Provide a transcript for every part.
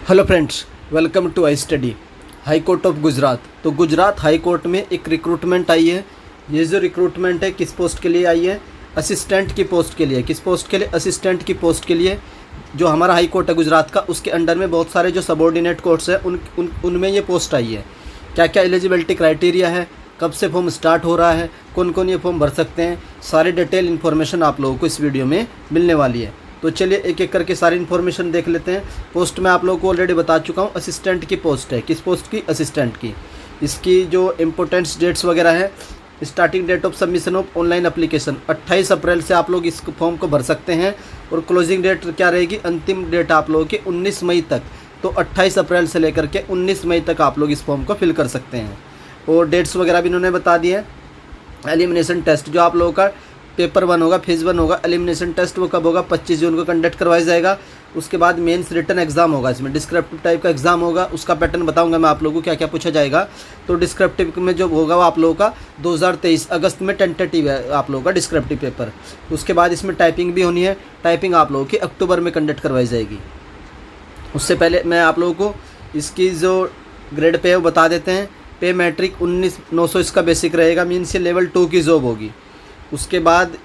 Hello friends, welcome to I study. High court of Gujarat. तो Gujarat high court में एक recruitment आई है। ये जो रिक्रूटमेंट है किस पोस्ट के लिए आई है? असिस्टेंट की पोस्ट के लिए। किस पोस्ट के लिए? असिस्टेंट की पोस्ट के लिए। जो हमारा हाई कोर्ट है गुजरात का, उसके अंडर में बहुत सारे जो सबॉर्डिनेट कोर्ट्स हैं उनमें ये पोस्ट आई है। क्या क्या एलिजिबिलिटी क्राइटेरिया है, कब से फॉर्म स्टार्ट हो रहा है, कौन कौन ये फॉर्म भर सकते हैं, सारी डिटेल इन्फॉर्मेशन आप लोगों को इस वीडियो में मिलने वाली है। तो चलिए एक एक करके सारी इन्फॉर्मेशन देख लेते हैं। पोस्ट मैं आप लोगों को ऑलरेडी बता चुका हूँ, असिस्टेंट की पोस्ट है। किस पोस्ट की? असिस्टेंट की। इसकी जो इम्पोर्टेंट्स डेट्स वगैरह है, starting date of submission of online application 28 April से आप लोग इस फॉर्म को भर सकते हैं। और क्लोजिंग डेट क्या रहेगी? अंतिम डेट आप लोगों की 19 मई तक। तो 28 अप्रैल से लेकर के 19 मई तक आप लोग इस फॉर्म को फिल कर सकते हैं। और डेट्स वगैरह भी इन्होंने बता दिए। एलिमिनेशन टेस्ट जो आप लोगों का पेपर 1 होगा, फेज़ 1 होगा। एलिमिनेशन टेस्ट वो कब होगा? 25 जून को कंडक्ट करवाया जाएगा। उसके बाद मेंस रिटन एग्जाम होगा। इसमें डिस्क्रिप्टिव टाइप का एग्जाम होगा। उसका पैटर्न बताऊंगा मैं आप लोगों को क्या क्या पूछा जाएगा। तो डिस्क्रिप्टिव में जो होगा वो आप लोगों का 2023 अगस्त में टेंटेटिव है आप लोगों का डिस्क्रिप्टिव पेपर। उसके बाद इसमें टाइपिंग भी होनी है। टाइपिंग आप लोगों की अक्टूबर में कंडक्ट करवाई जाएगी। उससे पहले मैं आप लोगों को इसकी जो ग्रेड पे है वो बता देते हैं। पे मैट्रिक 19,900 इसका बेसिक रहेगा, मीन्स ये लेवल 2 की जॉब होगी। उसके बाद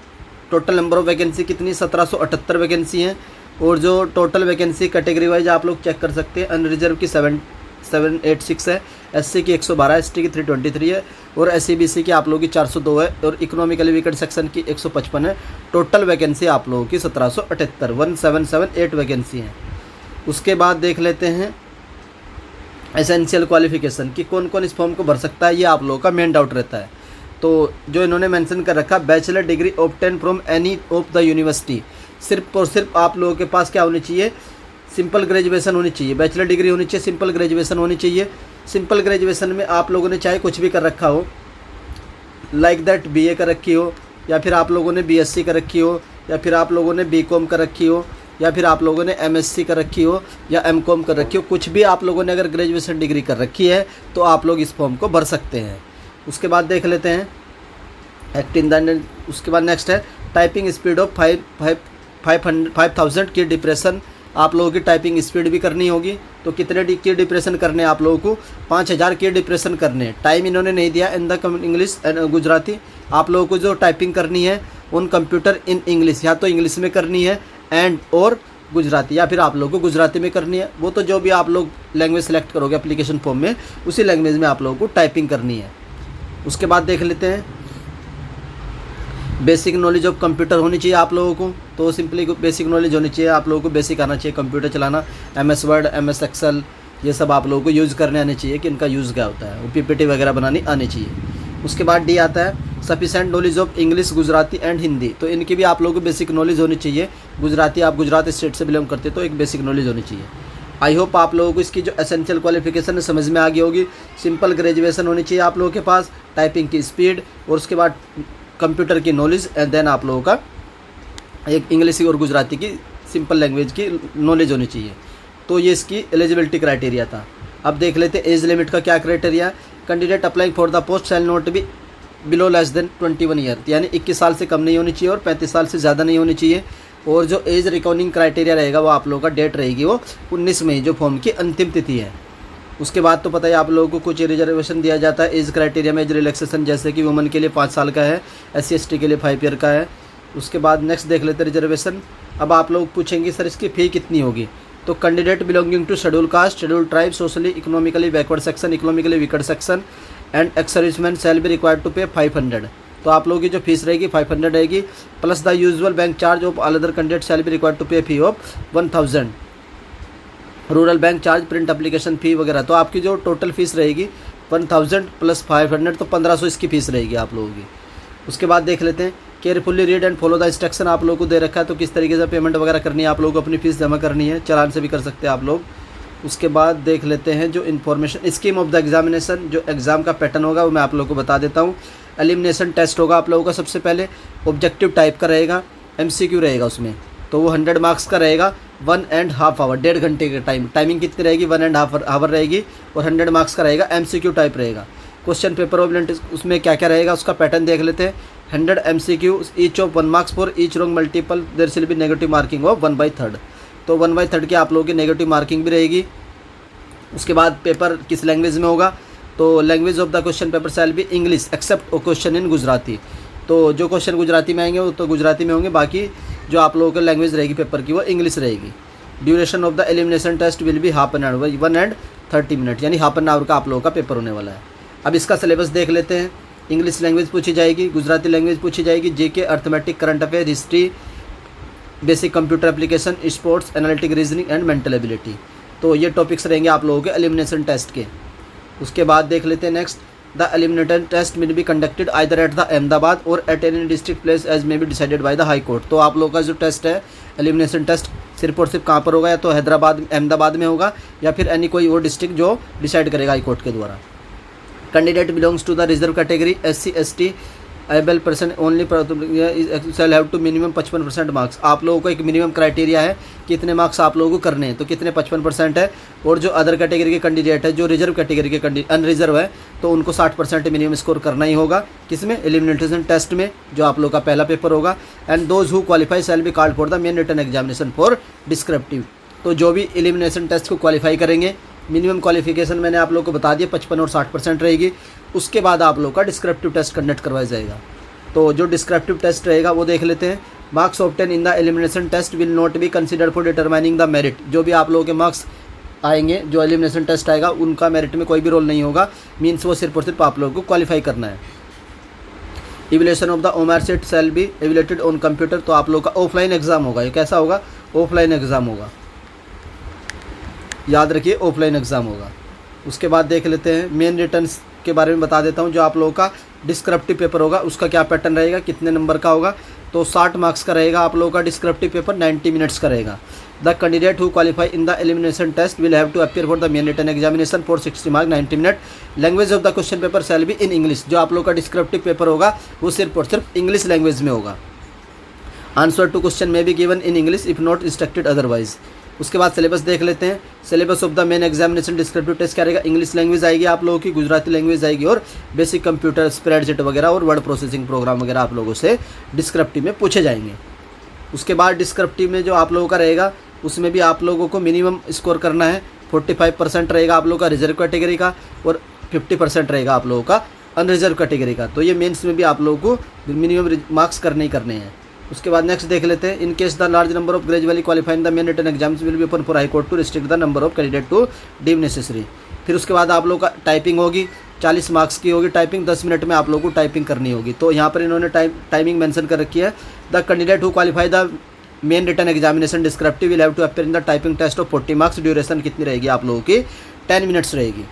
टोटल नंबर ऑफ़ वैकेंसी कितनी? 1778 वैकेंसी हैं। और जो टोटल वैकेंसी कैटेगरी वाइज आप लोग चेक कर सकते हैं। अनरिजर्व की 786 है, एससी की 112, एसटी की 323 है, और एससी बीसी की आप लोगों की 402 है, और इकोनॉमिकली वीकर सेक्शन की 155 है। टोटल वैकेंसी आप लोगों की 1778 वैकेंसी हैं। उसके बाद देख लेते हैं एसेंशियल क्वालिफिकेशन कि कौन कौन इस फॉर्म को भर सकता है। ये आप लोगों का मेन डाउट रहता है। तो जो इन्होंने मेंशन कर रखा, bachelor degree obtain from any of the university. सिर्फ और सिर्फ आप लोगों के पास क्या होनी चाहिए? सिंपल ग्रेजुएशन होनी चाहिए। बैचलर डिग्री होनी चाहिए, सिंपल ग्रेजुएशन होनी चाहिए। सिंपल ग्रेजुएशन में आप लोगों ने चाहे कुछ भी कर रखा हो, लाइक दैट बीए कर रखी हो, या फिर आप लोगों ने बीएससी कर रखी हो, या फिर आप लोगों ने बीकॉम कर रखी हो, या फिर आप लोगों ने एमएससी कर रखी हो, या एमकॉम कर रखी हो। कुछ भी आप लोगों ने अगर ग्रेजुएशन डिग्री कर रखी है तो आप लोग इस फॉर्म को भर सकते हैं। उसके बाद देख लेते हैं एक्ट इन द। उसके बाद नेक्स्ट है टाइपिंग स्पीड ऑफ 5000 की डिप्रेशन। आप लोगों की टाइपिंग स्पीड भी करनी होगी। तो कितने की डिप्रेशन करने हैं आप लोगों को? 5000 की डिप्रेशन करने। टाइम इन्होंने नहीं दिया in the English and Gujarati. आप लोगों को जो टाइपिंग करनी है उन कंप्यूटर इन इंग्लिश, या तो इंग्लिश में करनी है एंड और गुजराती, या फिर आप लोगों को गुजराती में करनी है। वो तो जो भी आप लोग लैंग्वेज सेलेक्ट करोगे एप्लीकेशन फॉर्म में, उसी लैंग्वेज में आप लोगों को टाइपिंग करनी है। उसके बाद देख लेते हैं बेसिक नॉलेज ऑफ कंप्यूटर होनी चाहिए आप लोगों को। तो सिंपली बेसिक नॉलेज होनी चाहिए आप लोगों को, बेसिक आना चाहिए कंप्यूटर चलाना। एमएस वर्ड, एमएस एक्सेल, ये सब आप लोगों को यूज़ करने आने चाहिए कि इनका यूज़ क्या होता है। वो पीपीटी वगैरह बनानी आनी चाहिए। उसके बाद डी आता है sufficient knowledge of English, Gujarati and Hindi. तो इनकी भी आप लोगों को बेसिक नॉलेज होनी चाहिए। गुजराती, आप गुजरात स्टेट से बिलोंग करते तो एक बेसिक नॉलेज होनी चाहिए। आई होप आप लोगों को इसकी जो एसेंशियल क्वालिफिकेशन है समझ में आ गई होगी। सिंपल ग्रेजुएशन होनी चाहिए आप लोगों के पास, टाइपिंग की स्पीड, और उसके बाद कंप्यूटर की नॉलेज, एंड देन आप लोगों का एक इंग्लिश और गुजराती की सिंपल लैंग्वेज की नॉलेज होनी चाहिए। तो ये इसकी एलिजिबिलिटी क्राइटेरिया था। अब देख लेते हैं एज लिमिट का क्या criteria. Candidate applying for the post shall not be below less than 21 year, यानी 21 साल से कम नहीं होनी चाहिए और 35 साल से ज़्यादा नहीं होनी चाहिए। और जो एज रिकॉर्डिंग क्राइटेरिया रहेगा वो आप लोगों का डेट रहेगी वो 19 मई, जो फॉर्म की अंतिम तिथि है। उसके बाद तो पता है आप लोगों को कुछ रिजर्वेशन दिया जाता है एज क्राइटेरिया में, एज रिलैक्सेशन, जैसे कि वुमेन के लिए 5 साल का है, SC/ST के लिए 5 ईयर का है। उसके बाद नेक्स्ट देख लेते हैं रिजर्वेशन। अब आप लोग पूछेंगे सर इसकी फ़ी कितनी होगी? तो candidate belonging to schedule caste, schedule tribe, socially economically backward section, economically weaker section and ex serviceman shall be required to pay 500। तो आप लोगों की जो फीस रहेगी 500 रहेगी, plus the usual bank charge of all other candidate shall be required to pay fee of 1000। Rural bank charge, print application fee वगैरह। तो आपकी जो टोटल फीस रहेगी 1000 प्लस 500, तो 1500 इसकी फ़ीस रहेगी आप लोगों की। उसके बाद देख लेते हैं carefully read and follow the instruction. आप लोगों को दे रखा है तो किस तरीके से पेमेंट वगैरह करनी है, आप लोगों को अपनी फ़ीस जमा करनी है, चालान से भी कर सकते हैं आप लोग। उसके बाद देख लेते हैं जो information scheme of the examination, जो एग्ज़ाम का पैटर्न होगा वो मैं आप लोगों को बता देता हूँ। एलिमिनेशन टेस्ट होगा आप लोगों का, सबसे पहले ऑब्जेक्टिव टाइप का रहेगा, MCQ रहेगा उसमें। तो वो 100 मार्क्स का रहेगा, 1.5 आवर, 1.5 घंटे का टाइमिंग कितनी रहेगी? 1.5 आवर रहेगी, और 100 मार्क्स का रहेगा। MCQ टाइप रहेगा। क्वेश्चन पेपर ऑफ उसमें क्या क्या रहेगा उसका पैटर्न देख लेते हैं। 100 MCQ, each of 1 marks for each wrong multiple, there will be negative marking of 1/3। तो 1/3 की आप लोगों की नेगेटिव मार्किंग भी रहेगी। उसके बाद पेपर किस लैंग्वेज में होगा, तो language of the question paper shall be English except question in Gujarati. तो जो क्वेश्चन गुजराती में आएंगे वो तो गुजराती में होंगे, बाकी जो आप लोगों की लैंग्वेज रहेगी पेपर की वो इंग्लिश रहेगी। Duration of the elimination test will be half an hour 1 and 30 minute, यानी हाफ एन आवर का आप लोगों का पेपर होने वाला है। अब इसका सिलेबस देख लेते हैं। इंग्लिश लैंग्वेज पूछी जाएगी, गुजराती लैंग्वेज पूछी जाएगी, GK, arithmetic, current affair, history, basic computer application, sports, analytic reasoning and mental ability. तो ये टॉपिक्स रहेंगे आप लोगों के एलिमिनेशन टेस्ट के। उसके बाद देख लेते हैं next, the elimination test will be conducted either at the Ahmedabad और at any district place as may be decided by the high court. तो आप लोगों का जो टेस्ट है एलिमिनेशन टेस्ट सिर्फ और सिर्फ कहाँ पर होगा, या तो हैदराबाद अहमदाबाद में होगा या फिर एनी कोई और डिस्ट्रिक्ट जो डिसाइड करेगा हाई कोर्ट के द्वारा। Candidate belongs to the reserve category SC ST able person only shall have to minimum 55% marks. आप लोगों को एक मिनिमम क्राइटेरिया है कितने मार्क्स आप लोगों को करने हैं, तो कितने 55% है। और जो अदर कैटेगरी के कैंडिडेट है, जो रिजर्व कैटेगरी के अनरिजर्व है, तो उनको 60% मिनिमम स्कोर करना ही होगा। किसमें, एलिमिनेशन टेस्ट में, जो आप लोगों का पहला पेपर होगा। And those who qualify shall be called for the main written examination for descriptive. तो जो भी एलिमिनेशन टेस्ट को क्वालिफाई करेंगे, मिनिमम क्वालिफिकेशन मैंने आप लोगों को बता दिया 55 और 60% रहेगी। उसके बाद आप लोगों का डिस्क्रिप्टिव टेस्ट कंडक्ट करवाया जाएगा। तो जो डिस्क्रिप्टिव टेस्ट रहेगा वो देख लेते हैं। Marks obtain in the elimination test will not be considered for determining the merit. जो भी आप लोगों के मार्क्स आएंगे, जो एलिमिनेशन टेस्ट आएगा, उनका मेरिट में कोई भी रोल नहीं होगा। मीन्स वो सिर्फ और सिर्फ आप लोगों को क्वालिफाई करना है। Evaluation of the OMR sheet shall be evaluated on computer. तो आप लोगों का ऑफलाइन एग्जाम होगा। ये कैसा होगा, ऑफलाइन एग्जाम होगा, याद रखिए ऑफलाइन एग्ज़ाम होगा। उसके बाद देख लेते हैं मेन रिटर्न्स के बारे में बता देता हूं। जो आप लोगों का डिस्क्रिप्टिव पेपर होगा उसका क्या पैटर्न रहेगा, कितने नंबर का होगा, तो 60 मार्क्स का रहेगा आप लोगों का डिस्क्रिप्टिव पेपर, 90 मिनट्स का रहेगा। The candidate who qualify in the elimination test will have to appear for the main written examination for 60 mark 90 minute. Language of the question paper shall be in English. जो आप लोगों का descriptive paper होगा वो सिर्फ और सिर्फ English language में होगा। Answer to question may be given in English if not instructed otherwise. उसके बाद सिलेबस देख लेते हैं। Syllabus of the main examination descriptive test क्या रहेगा, इंग्लिश लैंग्वेज आएगी आप लोगों की, गुजराती लैंग्वेज आएगी और बेसिक कंप्यूटर, स्प्रेडशीट वगैरह और वर्ड प्रोसेसिंग प्रोग्राम वगैरह आप लोगों से डिस्क्रिप्टिव में पूछे जाएंगे। उसके बाद डिस्क्रिप्टिव में जो आप लोगों का रहेगा उसमें भी आप लोगों को मिनिमम स्कोर करना है। 45% रहेगा आप लोगों का रिजर्व कैटेगरी का और 50% रहेगा आप लोगों का अनरिजर्व कैटेगरी का। तो ये मेंस में भी आप लोगों को मिनिमम मार्क्स करने ही करने हैं। उसके बाद नेक्स्ट देख लेते हैं। In case the large number of gradually qualifying the main written exams will be open for high court to restrict the number of candidate to deem necessary. फिर उसके बाद आप लोग का टाइपिंग होगी, 40 मार्क्स की होगी टाइपिंग, 10 मिनट में आप लोगों को टाइपिंग करनी होगी। तो यहाँ पर इन्होंने टाइमिंग मेंशन कर रखी है। The candidate who qualify the main written examination descriptive will have to appear in the typing test of 40 marks. Duration कितनी रहेगी आप लोगों की, 10 मिनट्स रहेगी।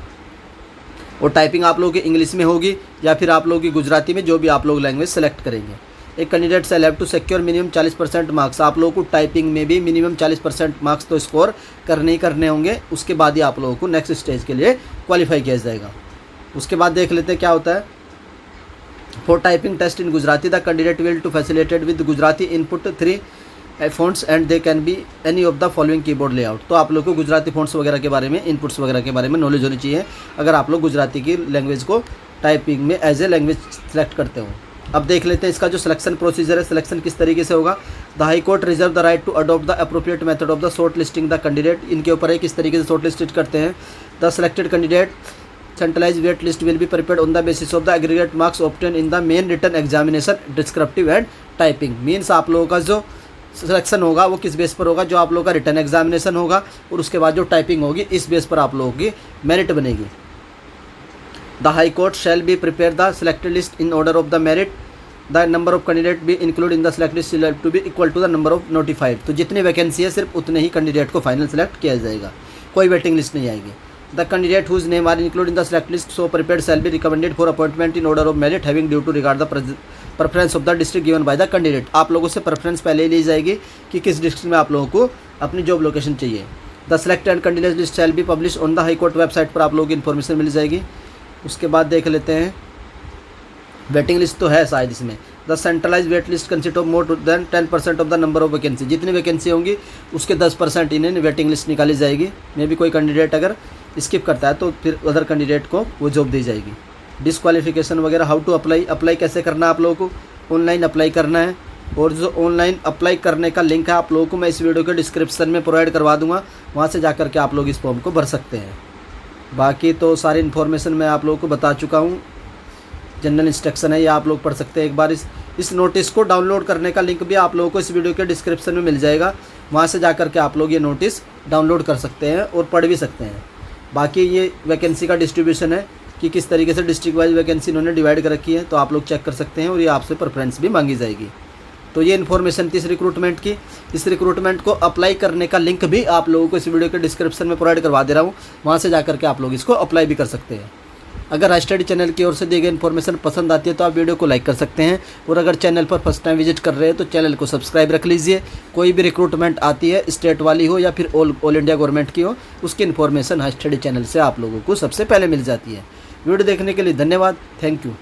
और टाइपिंग आप लोगों की इंग्लिश में होगी या फिर आप लोगों की गुजराती में, जो भी आप लोग लैंग्वेज सेलेक्ट करेंगे। एक candidate shall have to secure minimum 40% marks. आप लोगों को टाइपिंग में भी मिनिमम 40% मार्क्स तो स्कोर करने ही करने होंगे। उसके बाद ही आप लोगों को नेक्स्ट स्टेज के लिए क्वालिफाई किया जाएगा। उसके बाद देख लेते हैं क्या होता है। For typing test in Gujarati the candidate will to facilitate with Gujarati input 3 fonts and they can be any of the following keyboard layout. तो आप लोग को गुजराती फ़ॉन्ट्स वगैरह के बारे में, इनपुट्स वगैरह के बारे में नॉलेज होनी चाहिए अगर आप लोग गुजराती की लैंग्वेज को टाइपिंग में एज ए लैंग्वेज सेलेक्ट करते हो। अब देख लेते हैं इसका जो सिलेक्शन प्रोसीजर है, सिलेक्शन किस तरीके से होगा। The high court reserve the right to adopt the appropriate method of the short listing the candidate. इनके ऊपर है किस तरीके से शॉर्ट लिस्टेड करते हैं। The selected candidate centralize wait list will be prepared on the basis of the aggregate marks obtain in the main written examination descriptive and typing. Means आप लोगों का जो सिलेक्शन होगा वो किस बेस पर होगा, जो आप लोगों का रिटन एग्जामिनेशन होगा और उसके बाद जो टाइपिंग होगी, इस बेस पर आप लोगों की मेरिट बनेगी। The high court shall be prepare the selected list in order of the merit. The number of candidate be include in the select list to be equal to the number of notified. तो जितनी vacancy है सिर्फ उतने ही candidate को final select किया जाएगा, कोई वेटिंग लिस्ट नहीं आएगी। The candidate whose name are include in the select list so prepared shall be recommended for appointment in order of merit having due to regard the preference of the district given by the candidate. आप लोगों से preference पहले ही ली जाएगी कि किस district में आप लोगों को अपनी जॉब लोकेशन चाहिए। The select and candidate list shall be publish on the high court website पर आप लोगों की इन्फॉर्मेशन मिल जाएगी। उसके बाद देख लेते हैं वेटिंग लिस्ट तो है शायद इसमें। The centralize wait list consist of more than 10% of the number of vacancy. जितनी वैकेंसी होंगी उसके 10% इन्हें वेटिंग लिस्ट निकाली जाएगी। मे भी कोई कैंडिडेट अगर स्किप करता है तो फिर अदर कैंडिडेट को वो जॉब दी जाएगी। डिस्क्वालिफिकेशन वगैरह, हाउ टू अप्लाई कैसे करना है आप लोगों को, ऑनलाइन अप्लाई करना है। और जो ऑनलाइन अप्लाई करने का लिंक है आप लोगों को मैं इस वीडियो के डिस्क्रिप्शन में प्रोवाइड करवा दूंगा, वहाँ से जाकर के आप लोग इस फॉर्म को भर सकते हैं। बाकी तो सारी इन्फॉर्मेशन मैं आप लोगों को बता चुका हूँ। जनरल इंस्ट्रक्शन है, ये आप लोग पढ़ सकते हैं एक बार। इस नोटिस को डाउनलोड करने का लिंक भी आप लोगों को इस वीडियो के डिस्क्रिप्शन में मिल जाएगा। वहाँ से जा कर के आप लोग ये नोटिस डाउनलोड कर सकते हैं और पढ़ भी सकते हैं। बाकी ये वैकेंसी का डिस्ट्रीब्यूशन है कि किस तरीके से डिस्ट्रिक्ट वाइज वैकेंसी इन्होंने डिवाइड कर रखी है, तो आप लोग चेक कर सकते हैं और ये आपसे प्रेफरेंस भी मांगी जाएगी। तो ये इन्फॉर्मेशन थी इस रिक्रूटमेंट की। इस रिक्रूटमेंट को अप्लाई करने का लिंक भी आप लोगों को इस वीडियो के डिस्क्रिप्शन में प्रोवाइड करवा दे रहा हूँ। वहाँ से जाकर के आप लोग इसको अप्लाई भी कर सकते हैं। अगर हाई स्टडी चैनल की ओर से दी गई इन्फॉर्मेशन पसंद आती है तो आप वीडियो को लाइक कर सकते हैं, और अगर चैनल पर फर्स्ट टाइम विजिट कर रहे हैं तो चैनल को सब्सक्राइब रख लीजिए। कोई भी रिक्रूटमेंट आती है, स्टेट वाली हो या फिर ऑल इंडिया गवर्नमेंट की हो, उसकी इन्फॉर्मेशन हाई स्टडी चैनल से आप लोगों को सबसे पहले मिल जाती है। वीडियो देखने के लिए धन्यवाद। Thank you.